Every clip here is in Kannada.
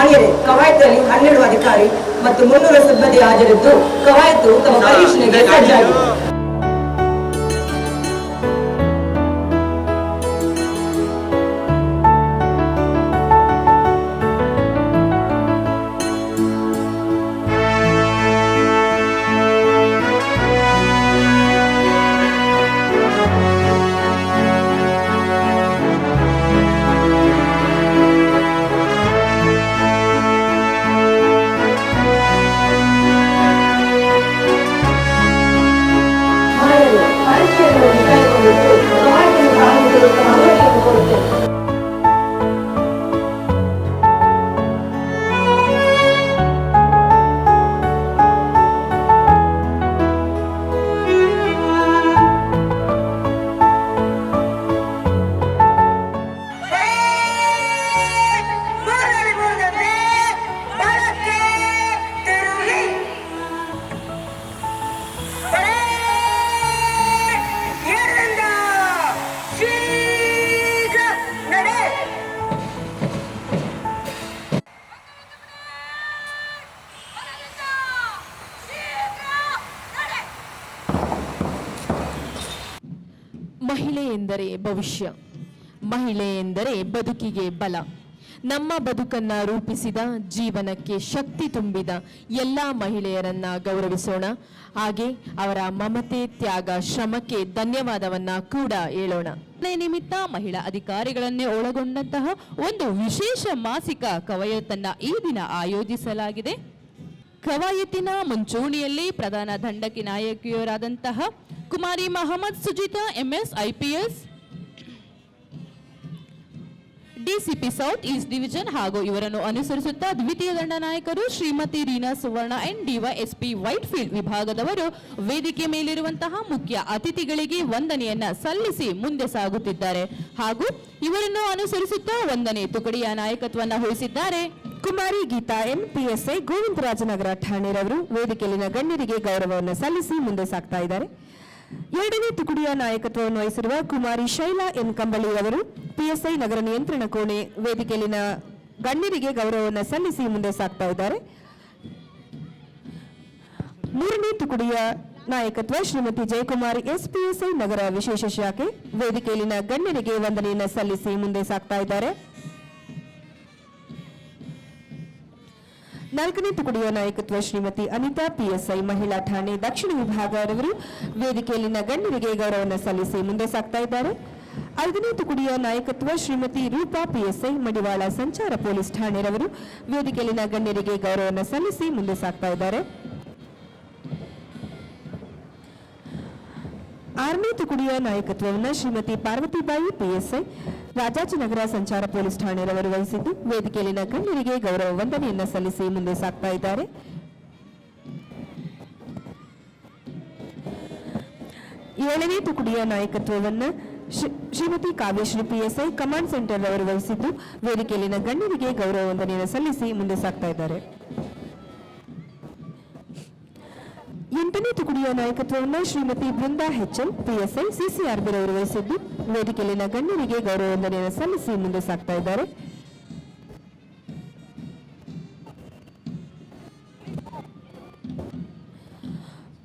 ಮಾನ್ಯರೇ, ಕವಾಯತಲ್ಲಿ 12 ಅಧಿಕಾರಿ ಮತ್ತು 300 ಸಿಬ್ಬಂದಿ ಹಾಜರಿದ್ದು ಕವಾಯತು ತಮ್ಮ ಪರಿಶೀಲನೆಗೆ ಸಜ್ಜಾಗಿದೆ. ಮಹಿಳೆ ಎಂದರೆ ಭವಿಷ್ಯ, ಮಹಿಳೆ ಎಂದರೆ ಬದುಕಿಗೆ ಬಲ. ನಮ್ಮ ಬದುಕನ್ನ ರೂಪಿಸಿದ, ಜೀವನಕ್ಕೆ ಶಕ್ತಿ ತುಂಬಿದ ಎಲ್ಲ ಮಹಿಳೆಯರನ್ನ ಗೌರವಿಸೋಣ. ಹಾಗೆ ಅವರ ಮಮತೆ, ತ್ಯಾಗ, ಶ್ರಮಕ್ಕೆ ಧನ್ಯವಾದವನ್ನ ಕೂಡ ಹೇಳೋಣ. ನಿಮಿತ್ತ ಮಹಿಳಾ ಅಧಿಕಾರಿಗಳನ್ನೇ ಒಳಗೊಂಡಂತಹ ಒಂದು ವಿಶೇಷ ಮಾಸಿಕ ಕವಾಯತನ್ನ ಈ ದಿನ ಆಯೋಜಿಸಲಾಗಿದೆ. ಕವಾಯತಿನ ಮುಂಚೂಣಿಯಲ್ಲಿ ಪ್ರಧಾನ ದಂಡಕಿ ನಾಯಕಿಯರಾದಂತಹ Kumari Mohammed Sujitha MS IPS, DCP south east division ಹಾಗೂ ಇವರನ್ನು ಅನುಸರಿಸುತ್ತಾ ದ್ವಿತೀಯ ದಂಡನಾಯಕರು Shrimati Reena Suvarna and DYSP Whitefield ವಿಭಾಗದವರು ವೇದಿಕೆ ಮೇಲಿರುವಂತಹ ಮುಖ್ಯ ಅತಿಥಿಗಳಿಗೆ ವಂದನೆಯನ್ನ ಸಲ್ಲಿಸಿ ಮುಂದೆ ಸಾಗುತ್ತಿದ್ದಾರೆ. ಹಾಗೂ ಇವರನ್ನು ಅನುಸರಿಸುತ್ತಾ ವಂದನೆ ತುಕಡಿಯ ನಾಯಕತ್ವವನ್ನು ವಹಿಸಿದ್ದಾರೆ ಕುಮಾರಿ ಗೀತಾ N PSI ಗೋವಿಂದರಾಜನಗರ ಠಾಣೆರವರು ವೇದಿಕೆಯಲ್ಲಿನ ಗಣ್ಯರಿಗೆ ಗೌರವವನ್ನು ಸಲ್ಲಿಸಿ ಮುಂದೆ ಸಾಗ್ತಾ ಇದ್ದಾರೆ. ಎರಡನೇ ತುಕಡಿಯ ನಾಯಕತ್ವವನ್ನು ವಹಿಸಿರುವ ಕುಮಾರಿ ಶೈಲಾ N ಕಂಬಳಿಯವರು PSI ನಗರ ನಿಯಂತ್ರಣ ಕೋಣೆ ವೇದಿಕೆಯಲ್ಲಿನ ಗಣ್ಯರಿಗೆ ಗೌರವವನ್ನು ಸಲ್ಲಿಸಿ ಮುಂದೆ ಸಾಗ್ತಾ ಇದ್ದಾರೆ. ಮೂರನೇ ತುಕಡಿಯ ನಾಯಕತ್ವ ಶ್ರೀಮತಿ ಜಯಕುಮಾರಿ S PSI ನಗರ ವಿಶೇಷ ಶಾಖೆ ವೇದಿಕೆಯಲ್ಲಿನ ಗಣ್ಯರಿಗೆ ವಂದನೆಯನ್ನು ಸಲ್ಲಿಸಿ ಮುಂದೆ ಸಾಗ್ತಾ ಇದ್ದಾರೆ. ನಾಲ್ಕನೇ ತುಕಡಿಯ ನಾಯಕತ್ವ ಶ್ರೀಮತಿ ಅನಿತಾ PSI ಮಹಿಳಾ ಠಾಣೆ ದಕ್ಷಿಣ ವಿಭಾಗದವರು ವೇದಿಕೆಯಲ್ಲಿನ ಗಣ್ಯರಿಗೆ ಗೌರವವನ್ನು ಸಲ್ಲಿಸಿ ಮುಂದೆ ಸಾಗ್ತಾ ಇದ್ದಾರೆ. ಐದನೇ ತುಕಡಿಯ ನಾಯಕತ್ವ ಶ್ರೀಮತಿ ರೂಪಾ PSI ಮಡಿವಾಳ ಸಂಚಾರ ಪೊಲೀಸ್ ಠಾಣೆರವರು ವೇದಿಕೆಯಲ್ಲಿನ ಗಣ್ಯರಿಗೆ ಗೌರವವನ್ನು ಸಲ್ಲಿಸಿ ಮುಂದೆ ಸಾಗ್ತಾ ಇದ್ದಾರೆ. ಆರನೇ ತುಕಡಿಯ ನಾಯಕತ್ವವನ್ನು ಶ್ರೀಮತಿ ಪಾರ್ವತಿಬಾಯಿ PSI ರಾಜಾಜಿನಗರ ಸಂಚಾರ ಪೊಲೀಸ್ ಠಾಣೆರವರು ವಹಿಸಿದ್ದು ವೇದಿಕೆಯಲ್ಲಿನ ಗಣ್ಯರಿಗೆ ಗೌರವ ವಂದನೆಯನ್ನ ಸಲ್ಲಿಸಿ ಮುಂದೆ ಸಾಗ್ತಾ ಇದ್ದಾರೆ. ಏಳನೇ ತುಕಡಿಯ ನಾಯಕತ್ವವನ್ನು Shrimati Kavyashree PSI command centre ಅವರು ವಹಿಸಿದ್ದು ವೇದಿಕೆಯಲ್ಲಿನ ಗಣ್ಯರಿಗೆ ಗೌರವ ವಂದನೆಯನ್ನು ಸಲ್ಲಿಸಿ ಮುಂದೆ ಸಾಗ್ತಾ ಇದ್ದಾರೆ. ಎಂಟನೇ ತುಕಡಿಯ ನಾಯಕತ್ವವನ್ನು Shrimati Brinda HL PSI CCRB ರವರು ವಹಿಸಿದ್ದು ವೇದಿಕೆಯಲ್ಲಿನ ಗಣ್ಯರಿಗೆ ಗೌರವ ವಂದನೆಯನ್ನು ಸಲ್ಲಿಸಿ ಮುಂದೆ ಸಾಗ್ತಾ ಇದ್ದಾರೆ.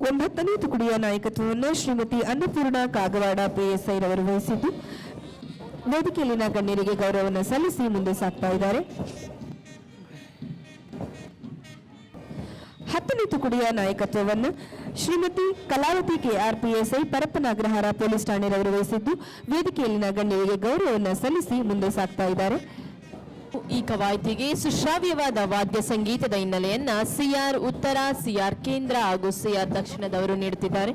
ಒಂಬತ್ತನೇ ತುಕಡಿಯ ನಾಯಕತ್ವವನ್ನು ಶ್ರೀಮತಿ ಅನ್ನಪೂರ್ಣ ಕಾಗವಾಡ PSI ರವರು ವಹಿಸಿದ್ದು ವೇದಿಕೆಯಲ್ಲಿನ ಗಣ್ಯರಿಗೆ ಗೌರವವನ್ನು ಸಲ್ಲಿಸಿ ಮುಂದೆ ಸಾಗ್ತಾ ಇದ್ದಾರೆ. ಹತ್ತನೇ ತುಕಡಿಯ ನಾಯಕತ್ವವನ್ನು Shrimati Kalavathi KR PSI Parappana Agrahara police ಠಾಣೆರವರು ವಹಿಸಿದ್ದು ವೇದಿಕೆಯಲ್ಲಿನ ಗಣ್ಯರಿಗೆ ಗೌರವವನ್ನು ಸಲ್ಲಿಸಿ ಮುಂದೆ ಸಾಗ್ತಾ ಇದ್ದಾರೆ. ಈ ಕವಾಯತಿಗೆ ಸುಶ್ರಾವ್ಯವಾದ ವಾದ್ಯ ಸಂಗೀತದ ಹಿನ್ನೆಲೆಯನ್ನ CR ಉತ್ತರ, CR ಕೇಂದ್ರ ಹಾಗೂ CR ದಕ್ಷಿಣದವರು ನೀಡುತ್ತಿದ್ದಾರೆ.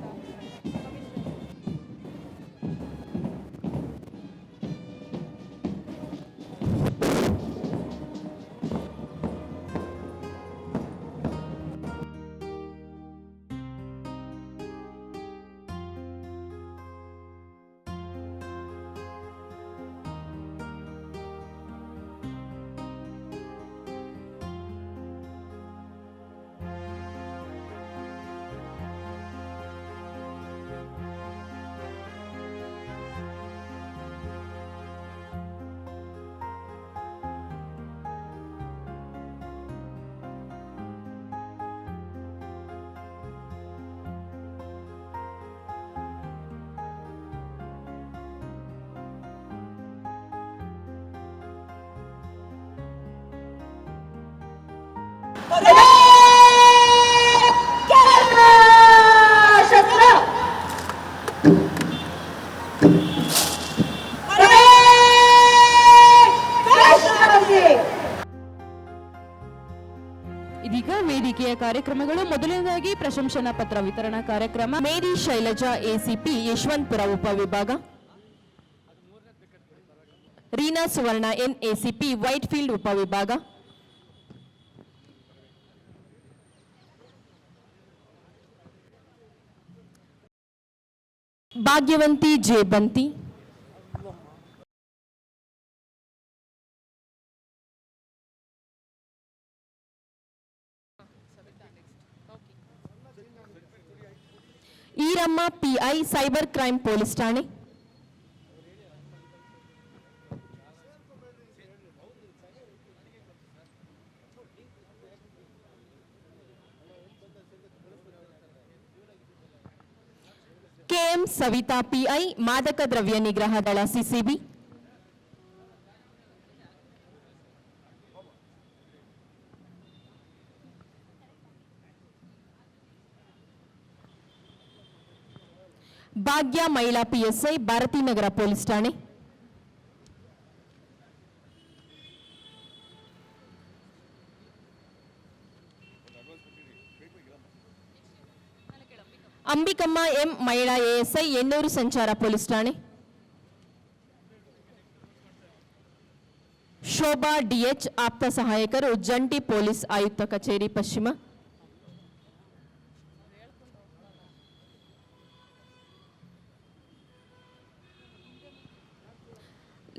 ಆಚೆ. ಇದೀಗ ವೇದಿಕೆಯ ಕಾರ್ಯಕ್ರಮಗಳು. ಮೊದಲನೇದಾಗಿ ಪ್ರಶಂಸನಾ ಪತ್ರ ವಿತರಣಾ ಕಾರ್ಯಕ್ರಮ. ಮೇರಿ ಶೈಲಜಾ ಎಸಿಪಿ ಯಶವಂತಪುರ ಉಪವಿಭಾಗ, ರೀನಾ ಸುವರ್ಣ ಎನ್ ಎಸಿಪಿ ವೈಟ್ಫೀಲ್ಡ್ ಉಪವಿಭಾಗ, Bhagyavanti J Banti, Eeramma PI cyber crime police ಠಾಣೆ, ಕೆಎಂ ಸವಿತಾ ಪಿಐ ಮಾದಕ ದ್ರವ್ಯ ನಿಗ್ರಹ ದಳ ಸಿಸಿಬಿ, ಭಾಗ್ಯ ಮಹಿಳಾ ಪಿಎಸ್ಐ ಭಾರತೀನಗರ ಪೊಲೀಸ್ ಠಾಣೆ, ಅಂಬಿಕಮ್ಮ ಎಂ ಮಹಿಳಾ ಎಎಸ್ಐ ಎಣ್ಣೂರು ಸಂಚಾರ ಪೊಲೀಸ್ ಠಾಣೆ, ಶೋಭಾ ಡಿಎಚ್ ಆಪ್ತ ಸಹಾಯಕರು ಜಂಟಿ ಪೊಲೀಸ್ ಆಯುಕ್ತ ಕಚೇರಿ ಪಶ್ಚಿಮ,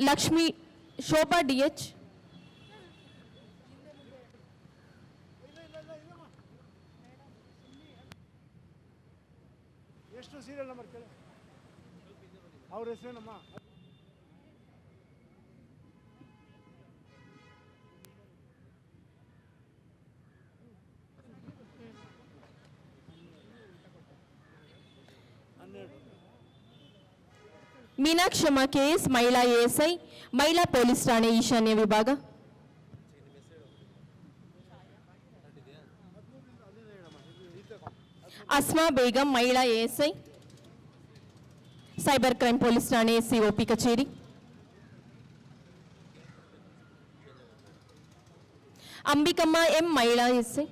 ಲಕ್ಷ್ಮಿ ಶೋಭಾ ಡಿಎಚ್ ಎಷ್ಟು ಸೀರಿಯಲ್ ನಂಬರ್ ಕೇಳಿ ಅವ್ರ ಹೆಸರೇನಮ್ಮ? ಮೀನಾಕ್ಷಮ್ಮ ಕೆಎಸ್ ಮಹಿಳಾ ಎಎಸ್ಐ ಮಹಿಳಾ ಪೊಲೀಸ್ ಠಾಣೆ ಈಶಾನ್ಯ ವಿಭಾಗ, ಅಸ್ಮಾ ಬೇಗಂ ಮಹಿಳಾ ಎಎಸ್ಐ ಸೈಬರ್ ಕ್ರೈಮ್ ಪೊಲೀಸ್ ಠಾಣೆ ಸಿಒಪಿ ಕಚೇರಿ, ಅಂಬಿಕಮ್ಮ ಎಂ ಮಹಿಳಾ ಎಎಸ್ಐ,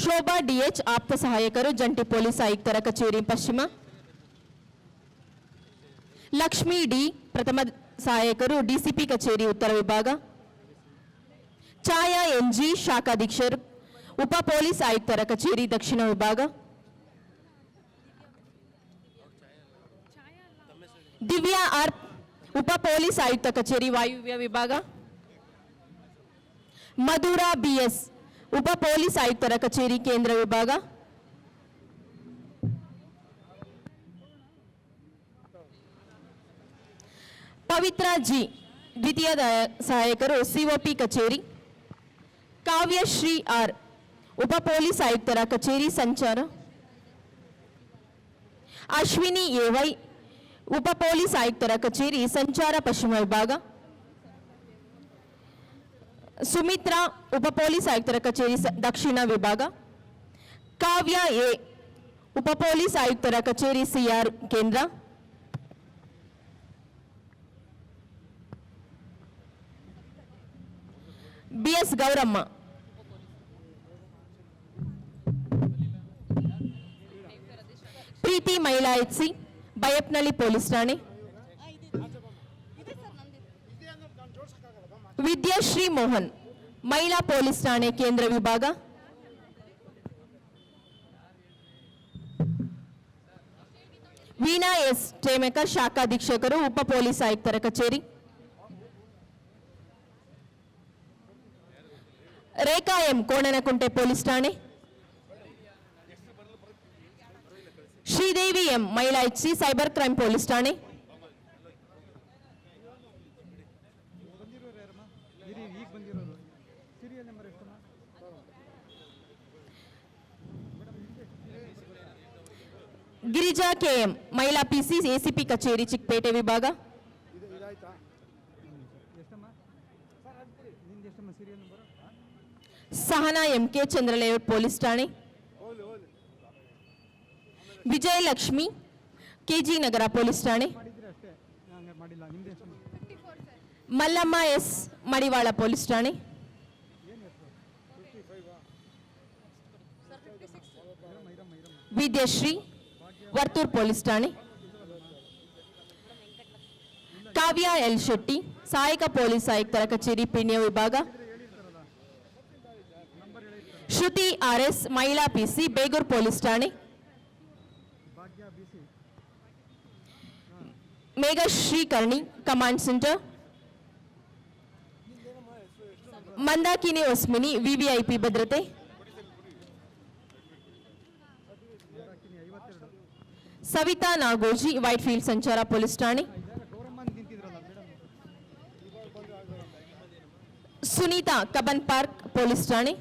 ಶೋಭಾ ಡಿಎಚ್ ಆಪ್ತ ಸಹಾಯಕರು ಜಂಟಿ ಪೊಲೀಸ್ ಆಯುಕ್ತರ ಕಚೇರಿ ಪಶ್ಚಿಮ, ಲಕ್ಷ್ಮಿ ಡಿ ಪ್ರಥಮ ಸಹಾಯಕರು ಡಿಸಿಪಿ ಕಚೇರಿ ಉತ್ತರ ವಿಭಾಗ, ಛಾಯಾ ಎನ್ಜಿ ಶಾಖಾಧೀಕ್ಷರು ಉಪ ಪೊಲೀಸ್ ಆಯುಕ್ತರ ಕಚೇರಿ ದಕ್ಷಿಣ ವಿಭಾಗ, ದಿವ್ಯಾ ಆರ್ ಉಪ ಪೊಲೀಸ್ ಆಯುಕ್ತ ಕಚೇರಿ ವಾಯುವ್ಯ ವಿಭಾಗ, ಮಧುರಾ ಬಿಎಸ್ ಉಪ ಪೊಲೀಸ್ ಆಯುಕ್ತರ ಕಚೇರಿ ಕೇಂದ್ರ ವಿಭಾಗ, ಪವಿತ್ರ ಜಿ ದ್ವಿತೀಯ ಸಹಾಯಕರು ಸಿಒಪಿ ಕಚೇರಿ, ಕಾವ್ಯಶ್ರೀ ಆರ್ ಉಪ ಪೊಲೀಸ್ ಆಯುಕ್ತರ ಕಚೇರಿ ಸಂಚಾರ, ಅಶ್ವಿನಿ ಎವೈ ಉಪ ಪೊಲೀಸ್ ಆಯುಕ್ತರ ಕಚೇರಿ ಸಂಚಾರ ಪಶ್ಚಿಮ ವಿಭಾಗ, ಸುಮಿತ್ರಾ ಉಪ ಪೊಲೀಸ್ ಆಯುಕ್ತರ ಕಚೇರಿ ದಕ್ಷಿಣ ವಿಭಾಗ, ಕಾವ್ಯ ಎ ಉಪ ಪೊಲೀಸ್ ಆಯುಕ್ತರ ಕಚೇರಿ ಸಿಆರ್ ಕೇಂದ್ರ, ಬಿಎಸ್ ಗೌರಮ್ಮ ಪ್ರೀತಿ ಮಹಿಳಾ ಎಚ್ಸಿ ಬೈಯಪ್ನಳ್ಳಿ ಪೊಲೀಸ್ ಠಾಣೆ, ವಿದ್ಯಾಶ್ರೀ ಮೋಹನ್ ಮಹಿಳಾ ಪೊಲೀಸ್ ಠಾಣೆ ಕೇಂದ್ರ ವಿಭಾಗ, ವೀಣಾ ಎಸ್ ಟೇಮೇಕರ್ ಶಾಖಾಧೀಕ್ಷಕರು ಉಪ ಪೊಲೀಸ್ ಆಯುಕ್ತರ ಕಚೇರಿ, ರೇಖಾ ಎಂ ಕೋಣನಕುಂಟೆ ಪೊಲೀಸ್ ಠಾಣೆ, ಶ್ರೀದೇವಿ ಎಂ ಮಹಿಳಾ ಎಚ್ಸಿ ಸೈಬರ್ ಕ್ರೈಮ್ ಪೊಲೀಸ್ ಠಾಣೆ, ಗಿರಿಜಾ ಕೆಎಂ ಮಹಿಳಾ ಪಿಸಿ ಎಸಿಪಿ ಕಚೇರಿ ಚಿಕ್ಕಪೇಟೆ ವಿಭಾಗ, ಸಹನಾ ಎಂಕೆ ಚಂದ್ರಲೇಔಟ್ ಪೊಲೀಸ್ ಠಾಣೆ, ವಿಜಯಲಕ್ಷ್ಮಿ ಕೆಜಿ ನಗರ ಪೊಲೀಸ್ ಠಾಣೆ, ಮಲ್ಲಮ್ಮ ಎಸ್ ಮಡಿವಾಳ ಪೊಲೀಸ್ ಠಾಣೆ, ವಿದ್ಯಶ್ರೀ ವರ್ತೂರ್ ಪೊಲೀಸ್ ಠಾಣೆ, ಕಾವ್ಯ ಎಲ್ ಶೆಟ್ಟಿ ಸಹಾಯಕ ಪೊಲೀಸ್ ಆಯುಕ್ತರ ಕಚೇರಿ ಪಿಣ್ಯ ವಿಭಾಗ, ಶ್ರುತಿ ಆರ್ಎಸ್ ಮಹಿಳಾ ಪಿಸಿ ಬೇಗೂರು ಪೊಲೀಸ್ ಠಾಣೆ, Meghashree Karni command centre, Mandakini Osmini VVIP ಭದ್ರತೆ, ಸವಿತಾ ನಾಗೋಜಿ ವೈಟ್ಫೀಲ್ಡ್ ಸಂಚಾರ ಪೊಲೀಸ್ ಠಾಣೆ, ಸುನೀತಾ ಕಬನ್ ಪಾರ್ಕ್ ಪೊಲೀಸ್ ಠಾಣೆ,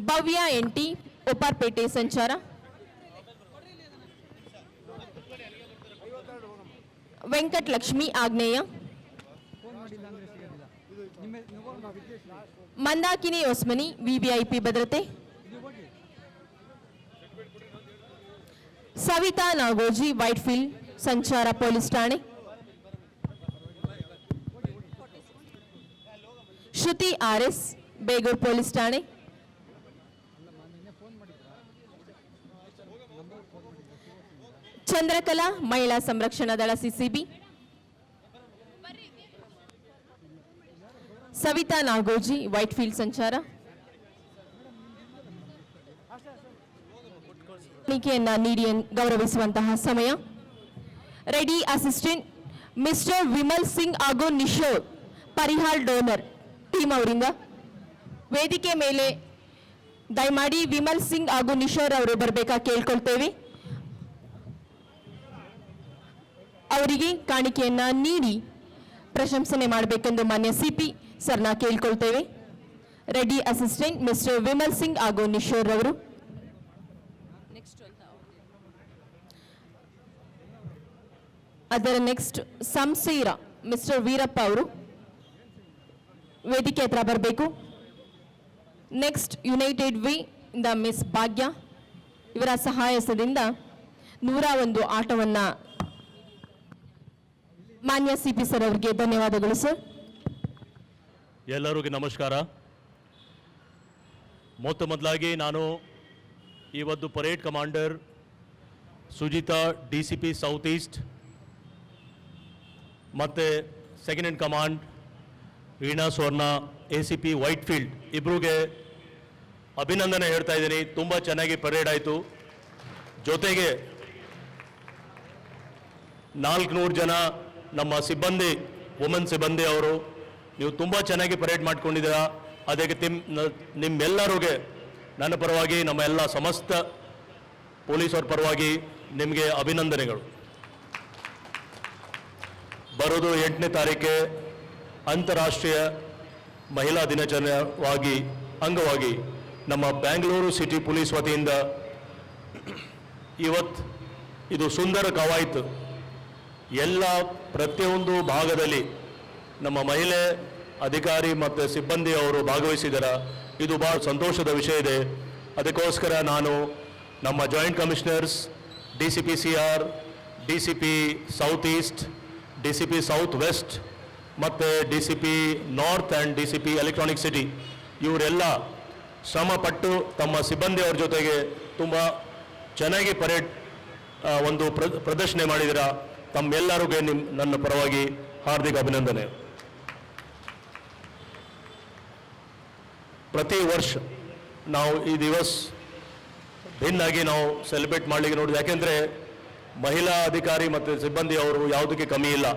ಭವ್ಯ ಎನ್ಟಿ ಉಪ್ಪಾರ್ಪೇಟೆ ಸಂಚಾರ, ವೆಂಕಟಲಕ್ಷ್ಮಿ ಆಗ್ನೇಯ, ಮಂದಾಕಿನಿ ಒಸ್ಮನಿ ವಿವಿಐಪಿ ಭದ್ರತೆ, ಸವಿತಾ ನಾಗೋಜಿ ವೈಟ್ಫೀಲ್ಡ್ ಸಂಚಾರ ಪೊಲೀಸ್ ಠಾಣೆ, ಶ್ರುತಿ ಆರ್ಎಸ್ ಬೇಗೂರು ಪೊಲೀಸ್ ಠಾಣೆ, ಚಂದ್ರಕಲಾ ಮಹಿಳಾ ಸಂರಕ್ಷಣಾ ದಳ ಸಿಸಿಬಿ, ಸವಿತಾ ನಾಗೋಜಿ ವೈಟ್ಫೀಲ್ಡ್ ಸಂಚಾರ, ತನಿಖೆಯನ್ನ ನೀಡಿ ಗೌರವಿಸುವಂತಹ ಸಮಯ. Ready assistant mister Vimal Singh ಹಾಗೂ ನಿಶೋರ್ ಪರಿಹಾರ್ ಡೋನರ್ ಟೀಮ್ ಅವರಿಂದ ವೇದಿಕೆ ಮೇಲೆ ದಯಮಾಡಿ ವಿಮಲ್ ಸಿಂಗ್ ಹಾಗೂ ನಿಶೋರ್ ಅವರು ಬರಬೇಕಾ ಕೇಳ್ಕೊಳ್ತೇವೆ. ಅವರಿಗೆ ಕಾಣಿಕೆಯನ್ನ ನೀಡಿ ಪ್ರಶಂಸನೆ ಮಾಡಬೇಕೆಂದು ಮಾನ್ಯ ಸಿಪಿ ಸರ್ನ ಕೇಳ್ಕೊಳ್ತೇವೆ. Ready assistant mister Vimal Singh ಹಾಗೂ ನಿಶೋರ್ ಅವರು. ಅದರ ನೆಕ್ಸ್ಟ್ ಸಂಸೀರ ಮಿಸ್ಟರ್ ವೀರಪ್ಪ ಅವರು ವೇದಿಕೆ ಹತ್ರ ಬರಬೇಕು. ನೆಕ್ಸ್ಟ್ ಯುನೈಟೆಡ್ ವಿ ಇಂದ ಮಿಸ್ ಭಾಗ್ಯ ಇವರ ಸಹಾಯದಿಂದ 101 ಆಟವನ್ನ ಮಾನ್ಯ ಸಿಪಿ ಸರ್ ಅವರಿಗೆ ಧನ್ಯವಾದಗಳು ಸರ್. ಎಲ್ಲರಿಗೂ ನಮಸ್ಕಾರ. ಮೊದಲಾಗಿ ನಾನು ಇವತ್ತು parade commander Sujitha DCP south East ಮತ್ತು ಸೆಕೆಂಡ್ ಇನ್ ಕಮಾಂಡ್ ವೀಣಾ ಸ್ವರ್ಣ ACP ವೈಟ್ಫೀಲ್ಡ್ ಇಬ್ಬರಿಗೆ ಅಭಿನಂದನೆ ಹೇಳ್ತಾ ಇದ್ದೀನಿ. ತುಂಬ ಚೆನ್ನಾಗಿ ಪರೇಡ್ ಆಯಿತು. ಜೊತೆಗೆ 400 ಜನ ನಮ್ಮ ಸಿಬ್ಬಂದಿ ವುಮೆನ್ ಸಿಬ್ಬಂದಿ ಅವರು ನೀವು ತುಂಬ ಚೆನ್ನಾಗಿ ಪರೇಡ್ ಮಾಡ್ಕೊಂಡಿದ್ದೀರಾ. ಅದಕ್ಕೆ ನಿಮ್ಮೆಲ್ಲರಿಗೆ ನನ್ನ ಪರವಾಗಿ ನಮ್ಮ ಎಲ್ಲ ಸಮಸ್ತ ಪೊಲೀಸರ ಪರವಾಗಿ ನಿಮಗೆ ಅಭಿನಂದನೆಗಳು. ಬರೋದು 8ನೇ ತಾರೀಕೆ ಅಂತಾರಾಷ್ಟ್ರೀಯ ಮಹಿಳಾ ದಿನಾಚರಣೆವಾಗಿ ಅಂಗವಾಗಿ ನಮ್ಮ ಬ್ಯಾಂಗ್ಳೂರು ಸಿಟಿ ಪೊಲೀಸ್ ವತಿಯಿಂದ ಇವತ್ತು ಇದು ಸುಂದರ ಕವಾಯತು. ಎಲ್ಲ ಪ್ರತಿಯೊಂದು ಭಾಗದಲ್ಲಿ ನಮ್ಮ ಮಹಿಳೆ ಅಧಿಕಾರಿ ಮತ್ತು ಸಿಬ್ಬಂದಿ ಅವರು ಭಾಗವಹಿಸಿದ್ದಾರೆ. ಇದು ಭಾಳ ಸಂತೋಷದ ವಿಷಯ ಇದೆ. ಅದಕ್ಕೋಸ್ಕರ ನಾನು ನಮ್ಮ joint commissioners DCP CR, DCP south east, DCP south west ಮತ್ತು DCP north and DCP Electronic City ಇವರೆಲ್ಲ ಶ್ರಮಪಟ್ಟು ತಮ್ಮ ಸಿಬ್ಬಂದಿಯವ್ರ ಜೊತೆಗೆ ತುಂಬ ಚೆನ್ನಾಗಿ ಪರೇಡ್ ಒಂದು ಪ್ರದರ್ಶನ ಮಾಡಿದಿರ. ತಮ್ಮೆಲ್ಲರಿಗೂ ನನ್ನ ಪರವಾಗಿ ಹಾರ್ದಿಕ ಅಭಿನಂದನೆ. ಪ್ರತಿ ವರ್ಷ ನಾವು ಈ ದಿವಸ ಭಿನ್ನಾಗಿ ನಾವು ಸೆಲೆಬ್ರೇಟ್ ಮಾಡಲಿಕ್ಕೆ ನೋಡಿದ್ವಿ. ಯಾಕೆಂದರೆ ಮಹಿಳಾ ಅಧಿಕಾರಿ ಮತ್ತು ಸಿಬ್ಬಂದಿ ಅವರು ಯಾವುದಕ್ಕೆ ಕಮ್ಮಿ ಇಲ್ಲ.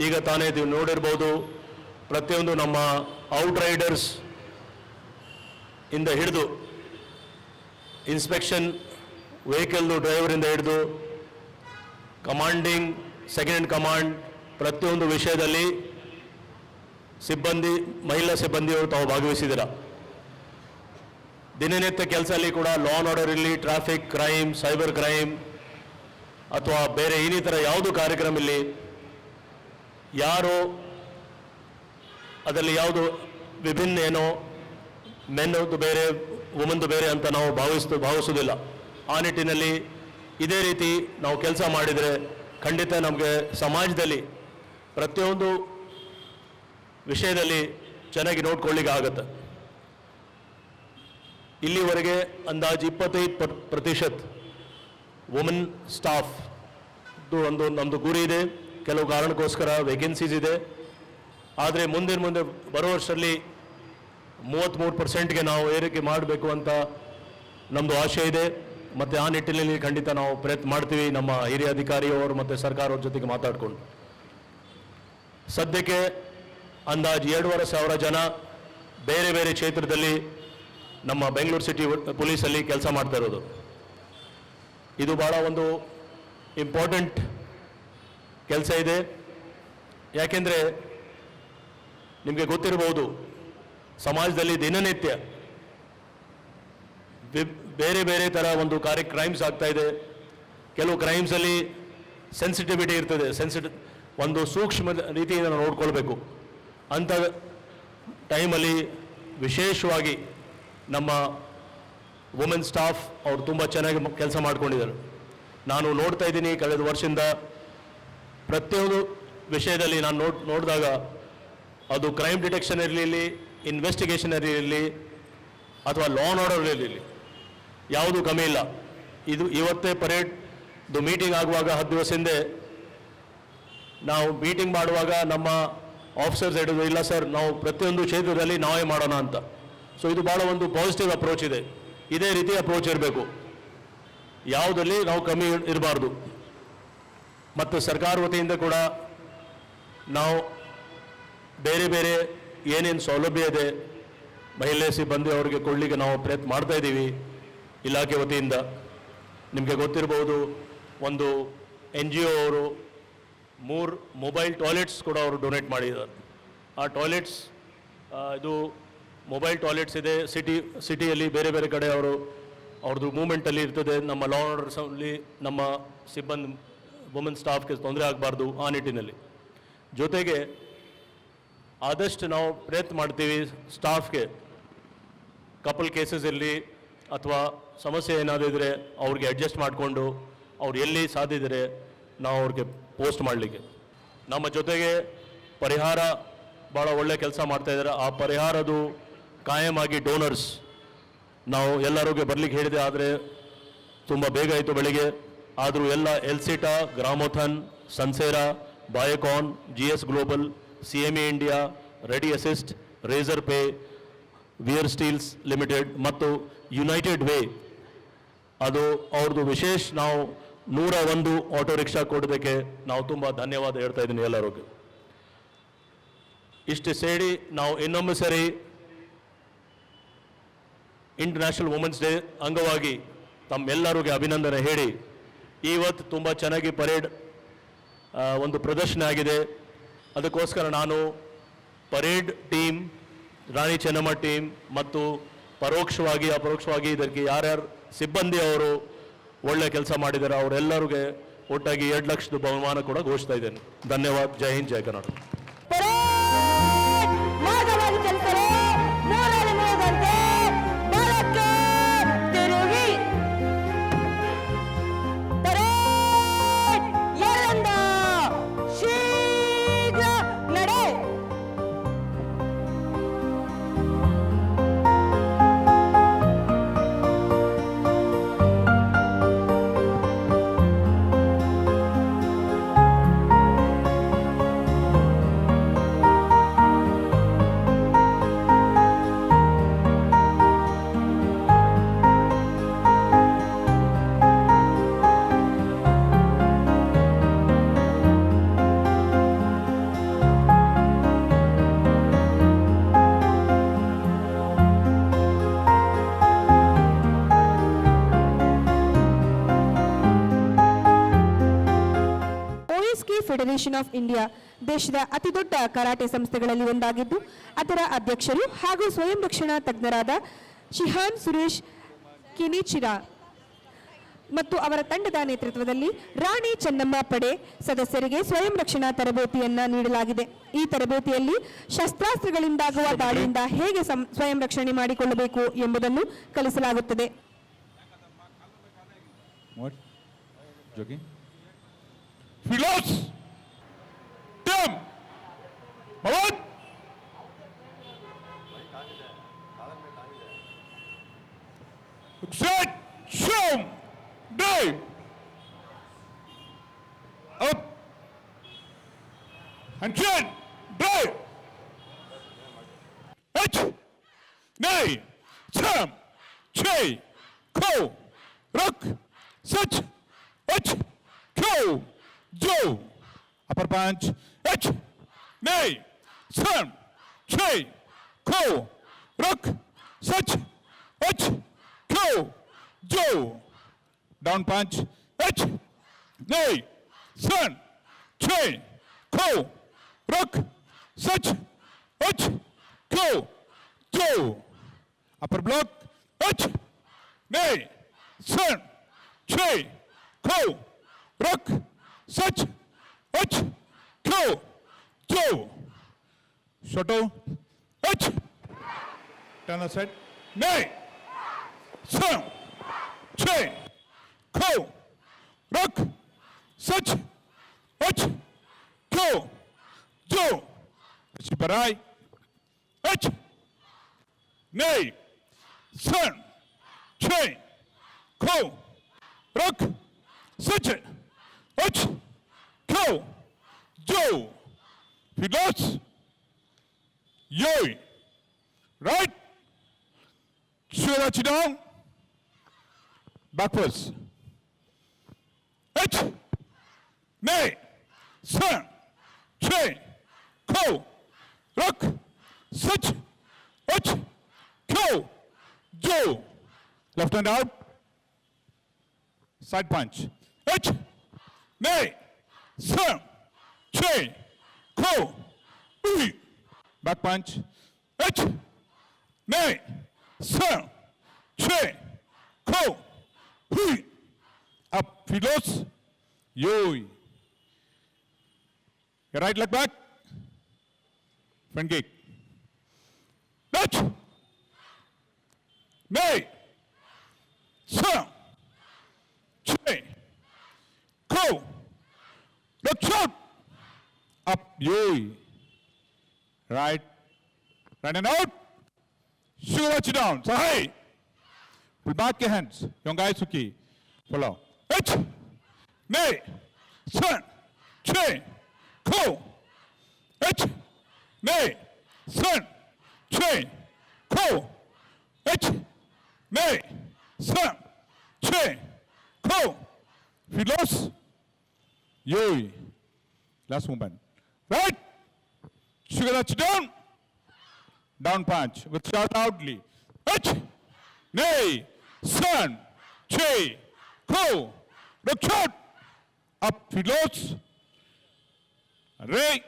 ಈಗ ತಾನೇ ನೀವು ನೋಡಿರ್ಬೋದು, ಪ್ರತಿಯೊಂದು ನಮ್ಮ ಔಟ್ ರೈಡರ್ಸ್ ಇಂದ ಹಿಡಿದು ಇನ್ಸ್ಪೆಕ್ಷನ್ ವೆಹಿಕಲ್ದು ಡ್ರೈವರಿಂದ ಹಿಡಿದು ಕಮಾಂಡಿಂಗ್ ಸೆಕೆಂಡ್ ಇನ್ ಕಮಾಂಡ್ ಪ್ರತಿಯೊಂದು ವಿಷಯದಲ್ಲಿ ಸಿಬ್ಬಂದಿ ಮಹಿಳಾ ಸಿಬ್ಬಂದಿಯವರು ತಾವು ಭಾಗವಹಿಸಿದ್ದೀರ. ದಿನನಿತ್ಯ ಕೆಲಸದಲ್ಲಿ ಕೂಡ ಲಾ ಆ್ಯಂಡ್ ಆರ್ಡರ್ ಇರಲಿ, ಟ್ರಾಫಿಕ್ ಕ್ರೈಮ್, ಸೈಬರ್ ಕ್ರೈಮ್ ಅಥವಾ ಬೇರೆ ಇನ್ನಿತರ ಯಾವುದು ಕಾರ್ಯಕ್ರಮ ಇಲ್ಲಿ ಯಾರು ಅದರಲ್ಲಿ ಯಾವುದು ವಿಭಿನ್ನ ಏನೋ ಮೆನ್ನದು ಬೇರೆ ವುಮನ್ದು ಬೇರೆ ಅಂತ ನಾವು ಭಾವಿಸೋದಿಲ್ಲ. ಆ ನಿಟ್ಟಿನಲ್ಲಿ ಇದೇ ರೀತಿ ನಾವು ಕೆಲಸ ಮಾಡಿದರೆ ಖಂಡಿತ ನಮಗೆ ಸಮಾಜದಲ್ಲಿ ಪ್ರತಿಯೊಂದು ವಿಷಯದಲ್ಲಿ ಚೆನ್ನಾಗಿ ನೋಡ್ಕೊಳ್ಳಿಕ್ಕೆ ಆಗುತ್ತೆ. ಇಲ್ಲಿವರೆಗೆ ಅಂದಾಜು 25% ವುಮೆನ್ ಸ್ಟಾಫ್ ಒಂದು ನಮ್ಮದು ಗುರಿ ಇದೆ. ಕೆಲವು ಕಾರಣಕ್ಕೋಸ್ಕರ ವೇಕೆನ್ಸೀಸ್ ಇದೆ. ಆದರೆ ಮುಂದೆ ಬರೋ ವರ್ಷದಲ್ಲಿ 33%ಗೆ ನಾವು ಏರಿಕೆ ಮಾಡಬೇಕು ಅಂತ ನಮ್ಮದು ಆಶೆ ಇದೆ. ಮತ್ತು ಆ ನಿಟ್ಟಿನಲ್ಲಿ ಖಂಡಿತ ನಾವು ಪ್ರಯತ್ನ ಮಾಡ್ತೀವಿ, ನಮ್ಮ ಹಿರಿಯ ಅಧಿಕಾರಿಯವರು ಮತ್ತು ಸರ್ಕಾರವ್ರ ಜೊತೆಗೆ ಮಾತಾಡಿಕೊಂಡು. ಸದ್ಯಕ್ಕೆ ಅಂದಾಜು 2,500 ಜನ ಬೇರೆ ಬೇರೆ ಕ್ಷೇತ್ರದಲ್ಲಿ ನಮ್ಮ ಬೆಂಗಳೂರು ಸಿಟಿ ಪೊಲೀಸಲ್ಲಿ ಕೆಲಸ ಮಾಡ್ತಾ ಇರೋದು. ಇದು ಭಾಳ ಒಂದು ಇಂಪಾರ್ಟೆಂಟ್ ಕೆಲಸ ಇದೆ. ಯಾಕೆಂದರೆ ನಿಮಗೆ ಗೊತ್ತಿರಬಹುದು, ಸಮಾಜದಲ್ಲಿ ದಿನನಿತ್ಯ ಬೇರೆ ಬೇರೆ ಥರ ಒಂದು ಕ್ರೈಮ್ಸ್ ಆಗ್ತಾ ಇದೆ. ಕೆಲವು ಕ್ರೈಮ್ಸಲ್ಲಿ ಸೆನ್ಸಿಟಿವಿಟಿ ಇರ್ತದೆ, ಒಂದು ಸೂಕ್ಷ್ಮ ರೀತಿಯಿಂದ ನಾವು ನೋಡ್ಕೊಳ್ಬೇಕು. ಅಂಥ ಟೈಮಲ್ಲಿ ವಿಶೇಷವಾಗಿ ನಮ್ಮ ವುಮೆನ್ ಸ್ಟಾಫ್ ಅವರು ತುಂಬ ಚೆನ್ನಾಗಿ ಕೆಲಸ ಮಾಡ್ಕೊಂಡಿದ್ದಾರೆ. ನಾನು ನೋಡ್ತಾ ಇದ್ದೀನಿ ಕಳೆದ ವರ್ಷದಿಂದ ಪ್ರತಿಯೊಂದು ವಿಷಯದಲ್ಲಿ ನಾನು ನೋಡಿದಾಗ ಅದು ಕ್ರೈಮ್ ಡಿಟೆಕ್ಷನ್ ಇರಲಿ, ಇನ್ವೆಸ್ಟಿಗೇಷನ್ ಇರಲಿ, ಅಥವಾ ಲಾ ಆ್ಯಂಡ್ ಆರ್ಡರ್ ಇರಲಿ, ಯಾವುದೂ ಕಮ್ಮಿ ಇಲ್ಲ. ಇವತ್ತೇ ಪರೇಡ್ದು ಮೀಟಿಂಗ್ ಆಗುವಾಗ 10 ದಿವಸ ಹಿಂದೆ ನಾವು ಮೀಟಿಂಗ್ ಮಾಡುವಾಗ ನಮ್ಮ ಆಫೀಸರ್ಸ್ ಹೇಳಿದ್ರು, ಇಲ್ಲ ಸರ್, ನಾವು ಪ್ರತಿಯೊಂದು ಕ್ಷೇತ್ರದಲ್ಲಿ ನಾವೇ ಮಾಡೋಣ ಅಂತ. ಸೊ ಇದು ಭಾಳ ಒಂದು ಪಾಸಿಟಿವ್ ಅಪ್ರೋಚ್ ಇದೆ. ಇದೇ ರೀತಿ ಅಪ್ರೋಚ್ ಇರಬೇಕು, ಯಾವುದಲ್ಲಿ ನಾವು ಕಮ್ಮಿ ಇರಬಾರ್ದು. ಮತ್ತು ಸರ್ಕಾರ ವತಿಯಿಂದ ಕೂಡ ನಾವು ಬೇರೆ ಬೇರೆ ಏನೇನು ಸೌಲಭ್ಯ ಇದೆ ಮಹಿಳೆ ಸಿಬ್ಬಂದಿ ಅವರಿಗೆ ಕೊಡಲಿಕ್ಕೆ ನಾವು ಪ್ರಯತ್ನ ಮಾಡ್ತಾ ಇದ್ದೀವಿ ಇಲಾಖೆ ವತಿಯಿಂದ. ನಿಮಗೆ ಗೊತ್ತಿರಬಹುದು, ಒಂದು NGO ಅವರು 3 ಮೊಬೈಲ್ ಟಾಯ್ಲೆಟ್ಸ್ ಕೂಡ ಅವರು ಡೊನೇಟ್ ಮಾಡಿದ್ದಾರೆ. ಆ ಟಾಯ್ಲೆಟ್ಸ್ ಇದು ಮೊಬೈಲ್ ಟಾಯ್ಲೆಟ್ಸ್ ಇದೆ ಸಿಟಿಯಲ್ಲಿ ಬೇರೆ ಬೇರೆ ಕಡೆ ಅವ್ರದ್ದು ಮೂಮೆಂಟಲ್ಲಿ ಇರ್ತದೆ. ನಮ್ಮ ಲಾ ಆ್ಯಂಡ್ ಆರ್ಡರ್ಸಲ್ಲಿ ನಮ್ಮ ಸಿಬ್ಬಂದಿ ವುಮೆನ್ ಸ್ಟಾಫ್ಗೆ ತೊಂದರೆ ಆಗಬಾರ್ದು ಆ ನಿಟ್ಟಿನಲ್ಲಿ. ಜೊತೆಗೆ ಆದಷ್ಟು ನಾವು ಪ್ರಯತ್ನ ಮಾಡ್ತೀವಿ ಸ್ಟಾಫ್ಗೆ ಕಪಲ್ ಕೇಸಸ್ ಇರಲಿ ಅಥವಾ ಸಮಸ್ಯೆ ಏನಾದರೂ ಇದ್ದರೆ ಅವ್ರಿಗೆ ಅಡ್ಜಸ್ಟ್ ಮಾಡಿಕೊಂಡು ಅವ್ರು ಎಲ್ಲಿ ಸಾಧ್ಯ ಇದ್ದರೆ ನಾವು ಅವ್ರಿಗೆ ಪೋಸ್ಟ್ ಮಾಡಲಿಕ್ಕೆ. ನಮ್ಮ ಜೊತೆಗೆ ಪರಿಹಾರ ಭಾಳ ಒಳ್ಳೆ ಕೆಲಸ ಮಾಡ್ತಾಯಿದ್ದಾರೆ. ಆ ಪರಿಹಾರದು ಕಾಯಮಾಗಿ ಡೋನರ್ಸ್ ನಾವು ಎಲ್ಲರಿಗೂ ಬರಲಿಕ್ಕೆ ಹೇಳಿದೆ, ಆದರೆ ತುಂಬ ಬೇಗ ಆಯಿತು ಬೆಳಿಗ್ಗೆ. ಆದರೂ ಎಲ್ಲ Elcita, Gramothan, Sansera, Biocon, GS Global, CME India, Ready Assist, Razorpay, ವಿಯರ್ ಸ್ಟೀಲ್ಸ್ ಲಿಮಿಟೆಡ್ ಮತ್ತು ಯುನೈಟೆಡ್ ವೇ, ಅದು ಅವ್ರದ್ದು ವಿಶೇಷ ನಾವು 101 ಆಟೋ ರಿಕ್ಷಾ ಕೊಡೋದಕ್ಕೆ ನಾವು ತುಂಬ ಧನ್ಯವಾದ ಹೇಳ್ತಾ ಇದ್ದೀನಿ ಎಲ್ಲರಿಗೂ. ಇಷ್ಟು ಸೇರಿ ನಾವು ಇನ್ನೊಮ್ಮೆ ಸರಿ ಇಂಟರ್ನ್ಯಾಷನಲ್ ವುಮೆನ್ಸ್ ಡೇ ಅಂಗವಾಗಿ ತಮ್ಮೆಲ್ಲರಿಗೆ ಅಭಿನಂದನೆ ಹೇಳಿ, ಇವತ್ತು ತುಂಬ ಚೆನ್ನಾಗಿ ಪರೇಡ್ ಒಂದು ಪ್ರದರ್ಶನ ಆಗಿದೆ. ಅದಕ್ಕೋಸ್ಕರ ನಾನು parade team, Rani Chennamma team ಮತ್ತು ಪರೋಕ್ಷವಾಗಿ ಅಪರೋಕ್ಷವಾಗಿ ಇದಕ್ಕೆ ಯಾರ್ಯಾರು ಸಿಬ್ಬಂದಿ ಅವರು ಒಳ್ಳೆ ಕೆಲಸ ಮಾಡಿದ್ದಾರೆ ಅವರೆಲ್ಲರಿಗೆ ಒಟ್ಟಾಗಿ 2 ಲಕ್ಷದ ಬಹುಮಾನ ಕೂಡ ಘೋಷಿಸ್ತಾ ಇದ್ದೇನೆ. ಧನ್ಯವಾದ. ಜೈ ಹಿಂದ್, ಜೈ ಕರ್ನಾಟಕ. ಮಾರ್ಗವಾಗಿ ಚಲಿಸಲು ಮೂರನೇ ಮೂಗಂತೆ ಬಲಕ್ಕೆ ತಿರುಗಿ ಪರೇಡ್ ಎಲ್ಲಿಂದ ಶೀಘ್ರ ನಡೆ. ಫೆಡರೇಷನ್ ಆಫ್ ಇಂಡಿಯಾ ದೇಶದ ಅತಿದೊಡ್ಡ ಕರಾಟೆ ಸಂಸ್ಥೆಗಳಲ್ಲಿ ಒಂದಾಗಿದ್ದು, ಅದರ ಅಧ್ಯಕ್ಷರು ಹಾಗೂ ಸ್ವಯಂ ರಕ್ಷಣಾ ತಜ್ಞರಾದ ಶಿಹಾನ್ ಸುರೇಶ್ ಕಿನಿಚಿರಾ ಮತ್ತು ಅವರ ತಂಡದ ನೇತೃತ್ವದಲ್ಲಿ ರಾಣಿ ಚೆನ್ನಮ್ಮ ಪಡೆ ಸದಸ್ಯರಿಗೆ ಸ್ವಯಂ ರಕ್ಷಣಾ ತರಬೇತಿಯನ್ನ ನೀಡಲಾಗಿದೆ. ಈ ತರಬೇತಿಯಲ್ಲಿ ಶಸ್ತ್ರಾಸ್ತ್ರಗಳಿಂದಾಗುವ ದಾಳಿಯಿಂದ ಹೇಗೆ ಸ್ವಯಂ ರಕ್ಷಣೆ ಮಾಡಿಕೊಳ್ಳಬೇಕು ಎಂಬುದನ್ನು ಕಲಿಸಲಾಗುತ್ತದೆ. Filos! Te! Sham. Forward. Set. Sham. Dive. Up. And chin. Dive. H. Nay. Sham. Chay. Ko. Rook. Such. H. Ko. Joe. Upper punch. H. Nay. Sham. Chay. Ko. Rook. Such. H. Ko. Joe. Down punch. H. Nay. Sun. Chay. Ko. Rook. Such. H. Ko. Joe. Upper block. H. Nay. Sun. Chay. Ko. Rook. Such. H. Ko. Joe. Shoto. H. Turn the set. Nay. Sun. Chay. Ko. Rook. Such. H. Ko. Joe. Chiparai. H. Nay. Sun. Chay. Ko. Rook. Such. H. Ko. Joe. Filos. Yoi. Right. Shurachi down. Backwards. H. Nay. Sun. Chay. Ko. Rook. Such. H. Ko. Joe. Left hand out. Side punch. H. Nay. Sun. Chay. Ko. Ui. Back punch. H. Nay. Sun. Chay. Ko. Hui. Up. Filos. Yoi. Your right leg back. Front kick. H. Nay. Sun. Chay. Ko. Look shot. Up. Yoi. Right. Right and out. Shurachi down. So hey. Pull back your hands. Yongai Suki. Follow. H. Nay. Sun. Chay. Ko. H. Nay. Sun. Chay. Ko. H. Nay. Sun. Chay. Ko. Filos. Yoi. Last movement. Right. Shurachi down. Down punch. With shot loudly. H. Nay. Sun. Chay. Ko. Look shot. Up. Filos. Ray.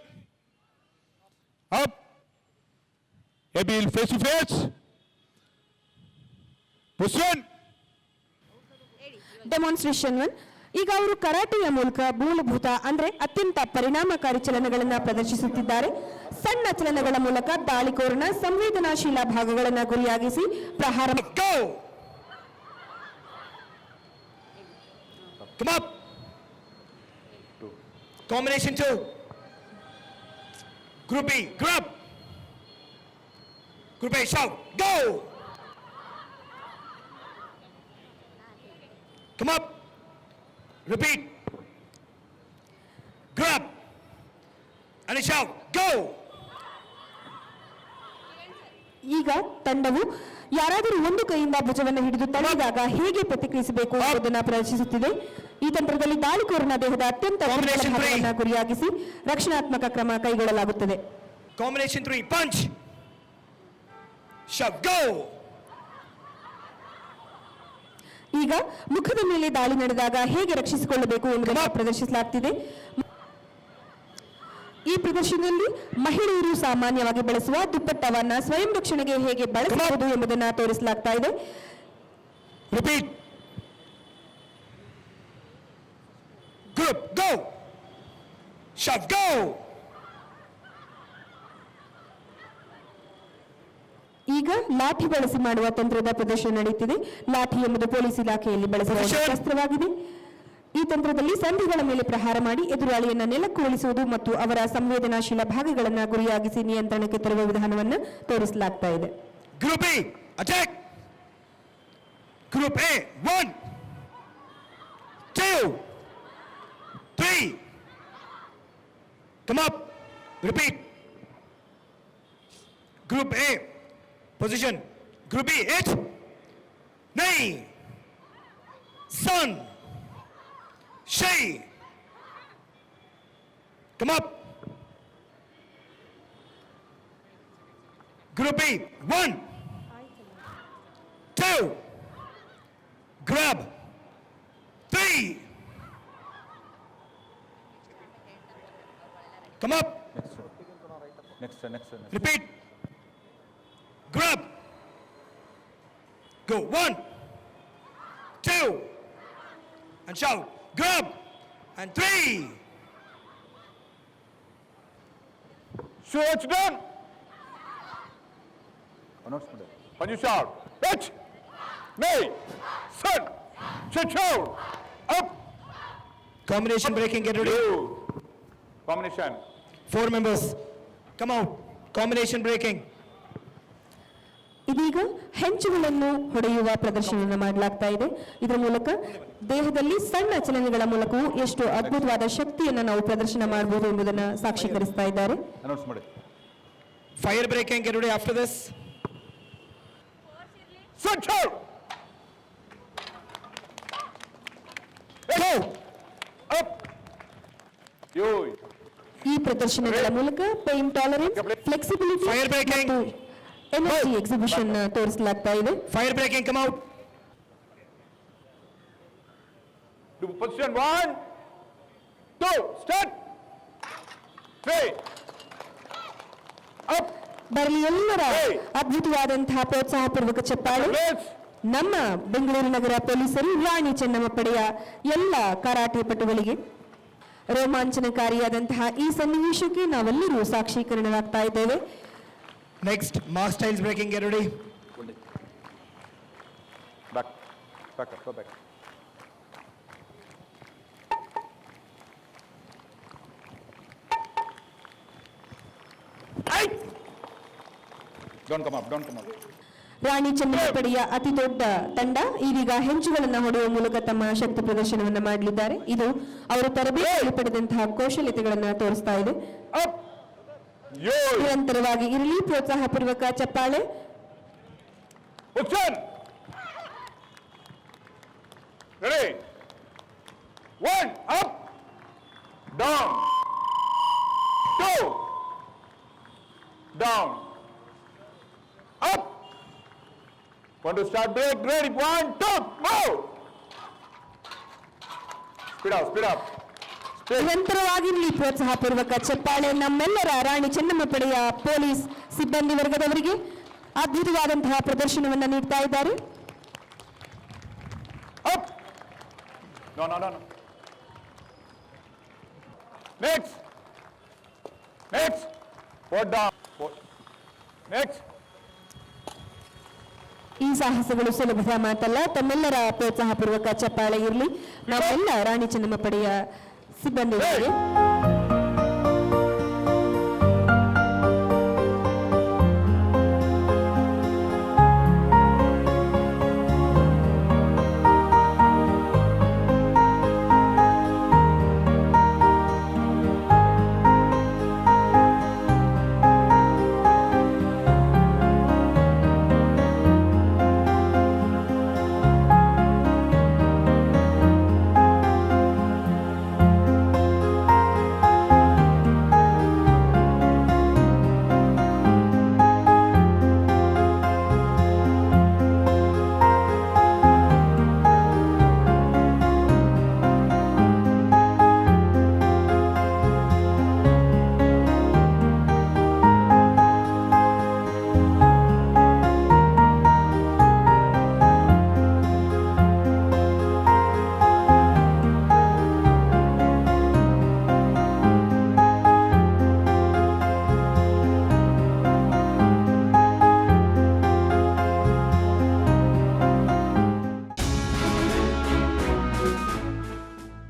Up. Abil face to face. Position. Demonstration 1. ಈಗ ಅವರು ಕರಾಟೆಯ ಮೂಲಕ ಮೂಲಭೂತ ಅಂದ್ರೆ ಅತ್ಯಂತ ಪರಿಣಾಮಕಾರಿ ಚಲನಗಳನ್ನು ಪ್ರದರ್ಶಿಸುತ್ತಿದ್ದಾರೆ. ಸಣ್ಣ ಚಲನಗಳ ಮೂಲಕ ದಾಳಿಕೋರನ ಸಂವೇದನಾಶೀಲ ಭಾಗಗಳನ್ನು ಗುರಿಯಾಗಿಸಿ ಪ್ರಹಾರ. Go! Come up! Combination 2. Group B, grab! Group A, shout, go! Come up! Repeat. Grab! And a shout, go! ಈಗ ತಂಡವು ಯಾರಾದರೂ ಒಂದು ಕೈಯಿಂದ ಭುಜವನ್ನು ಹಿಡಿದು ತಳ್ಳಿದಾಗ ಹೇಗೆ ಪ್ರತಿಕ್ರಿಯಿಸಬೇಕು ಎಂಬುದನ್ನು ಪ್ರದರ್ಶಿಸುತ್ತಿದೆ. ಈ ತಂತ್ರದಲ್ಲಿ ದಾಳಿಕೋರನ ದೇಹದ ಅತ್ಯಂತ ದುರ್ಬಲ ಭಾಗವನ್ನು ಗುರಿಯಾಗಿಸಿ ರಕ್ಷಣಾತ್ಮಕ ಕ್ರಮ ಕೈಗೊಳ್ಳಲಾಗುತ್ತದೆ. Combination 3, punch! Shove, go! ಈಗ ಮುಖದ ಮೇಲೆ ದಾಳಿ ನಡೆದಾಗ ಹೇಗೆ ರಕ್ಷಿಸಿಕೊಳ್ಳಬೇಕು ಎಂಬುದನ್ನು ಪ್ರದರ್ಶಿಸಲಾಗುತ್ತಿದೆ. ಈ ಪ್ರದರ್ಶನದಲ್ಲಿ ಮಹಿಳೆಯರು ಸಾಮಾನ್ಯವಾಗಿ ಬಳಸುವ ದುಪ್ಪಟ್ಟವನ್ನ ಸ್ವಯಂ ರಕ್ಷಣೆಗೆ ಹೇಗೆ ಬಳಸಬಹುದು ಎಂಬುದನ್ನು ತೋರಿಸಲಾಗ್ತಾ ಇದೆ. Repeat. Group, go! Shove, go! ಈಗ ಲಾಠಿ ಬಳಸಿ ಮಾಡುವ ತಂತ್ರದ ಪ್ರದರ್ಶನ ನಡೆಯುತ್ತಿದೆ. ಲಾಠಿ ಎಂಬುದು ಪೊಲೀಸ್ ಇಲಾಖೆಯಲ್ಲಿ ಬಳಸುವ ಶಸ್ತ್ರವಾಗಿದೆ. ಈ ತಂತ್ರದಲ್ಲಿ ಸಂಧಿಗಳ ಮೇಲೆ ಪ್ರಹಾರ ಮಾಡಿ ಎದುರಾಳಿಯನ್ನ ನೆಲಕ್ಕೆ ಉಳಿಸುವುದು ಮತ್ತು ಅವರ ಸಂವೇದನಾಶೀಲ ಭಾಗಗಳನ್ನು ಗುರಿಯಾಗಿಸಿ ನಿಯಂತ್ರಣಕ್ಕೆ ತರುವ ವಿಧಾನವನ್ನು ತೋರಿಸಲಾಗ್ತಾ ಇದೆ. Group B, attack. Group A, 1, 2, 3. Come up. Repeat. Group A, position. Group B, 8, 9, Sun, Shay. Come up. Group B, 1, 2, grab, 3. Come up. Next. Repeat. Grab. Go. 1, 2, and shout. Grab. And 3. Show it's done. Announcement. When you shout, pitch, nay, sun, shout, up. Combination breaking. Get ready. Combination. 4 members. Come out. Combination breaking. ಇದೀಗ ಹೆಂಚುಗಳನ್ನು ಹೊಡೆಯುವ ಪ್ರದರ್ಶನವನ್ನು ಮಾಡಲಾಗ್ತಾ ಇದೆ. ಇದರ ಮೂಲಕ ದೇಹದಲ್ಲಿ ಸಣ್ಣ ಚಲನೆಗಳ ಮೂಲಕವೂ ಎಷ್ಟು ಅದ್ಭುತವಾದ ಶಕ್ತಿಯನ್ನು ನಾವು ಪ್ರದರ್ಶನ ಮಾಡಬಹುದು ಎಂಬುದನ್ನು ಸಾಕ್ಷೀಕರಿಸ್ತಾ ಇದ್ದಾರೆ. Announce ಮಾಡಿ. Fire breaking. Get ready after this. Sun, shout. Go. Up. Yo. ಈ ಪ್ರದರ್ಶನಗಳ ಮೂಲಕ pain tolerance, flexibility Fire breaking. ಮತ್ತು ಎನರ್ಜಿ ಎಕ್ಸಿಬಿಷನ್ ತೋರಿಸಲಾಗ್ತಾ ಇದೆ. Fire breaking. Come out. To position 1, 2, start. 3. Up. ಬರಲಿ ಎಲ್ಲರ ಅದ್ಭುತವಾದಂತಹ ಪ್ರೋತ್ಸಾಹಪೂರ್ವಕ ಚಪ್ಪಾಳೆ. Let's. ನಮ್ಮ ಬೆಂಗಳೂರು ನಗರ ಪೊಲೀಸರು ರಾಣಿ ಚೆನ್ನಮ್ಮ ಪಡೆಯ ಎಲ್ಲ ಕರಾಟೆ ಪಟುಗಳಿಗೆ ರೋಮಾಂಚನಕಾರಿಯಾದಂತಹ ಈ ಸನ್ನಿವೇಶಕ್ಕೆ ನಾವೆಲ್ಲರೂ ಸಾಕ್ಷೀಕರಣರಾಗ್ತಾ ಇದ್ದೇವೆ. Next. Mass styles breaking. Get ready. Back up, go back. Hey. Don't come up. Rani Chennamma ಪಡೆಯ ಅತಿ ದೊಡ್ಡ ತಂಡ ಇದೀಗ ಹೆಂಚುಗಳನ್ನು ಹೊಡೆಯುವ ಮೂಲಕ ತಮ್ಮ ಶಕ್ತಿ ಪ್ರದರ್ಶನವನ್ನು ಮಾಡಲಿದ್ದಾರೆ. ಇದು ಅವರು ತರಬೇತಿ ಪಡೆದಂತಹ ಕೌಶಲ್ಯತೆಗಳನ್ನು ತೋರಿಸ್ತಾ ಇದೆ. Up. Yo. ನಿರಂತರವಾಗಿ ಇರಲಿ ಪ್ರೋತ್ಸಾಹಪೂರ್ವಕ ಚಪ್ಪಾಳೆ. Position. Ready. 1, up. Down. 2. Down. Up. Want to start break? Ready? 1, 2, move. Speed up. ನಿರಂತರವಾಗಿರಲಿ ಪ್ರೋತ್ಸಾಹಪೂರ್ವಕ ಚಪ್ಪಾಳೆ. ನಮ್ಮೆಲ್ಲರ ರಾಣಿ ಚೆನ್ನಮ್ಮ ಪಡೆಯ ಪೊಲೀಸ್ ಸಿಬ್ಬಂದಿ ವರ್ಗದವರಿಗೆ ಅದ್ಭುತವಾದಂತಹ ಪ್ರದರ್ಶನವನ್ನು ನೀಡ್ತಾ ಇದ್ದಾರೆ. Up. No. Next. Put down. Next. ಈ ಸಾಹಸಗಳು ಸುಲಭದ ಮಾತಲ್ಲ. ತಮ್ಮೆಲ್ಲರ ಪ್ರೋತ್ಸಾಹಪೂರ್ವಕ ಚಪ್ಪಾಳೆ ಇರಲಿ. ನಾವೆಲ್ಲ ರಾಣಿ ಚೆನ್ನಮ್ಮ ಪಡೆಯ ಸಿಬ್ಬಂದಿಗಳಿಗೆ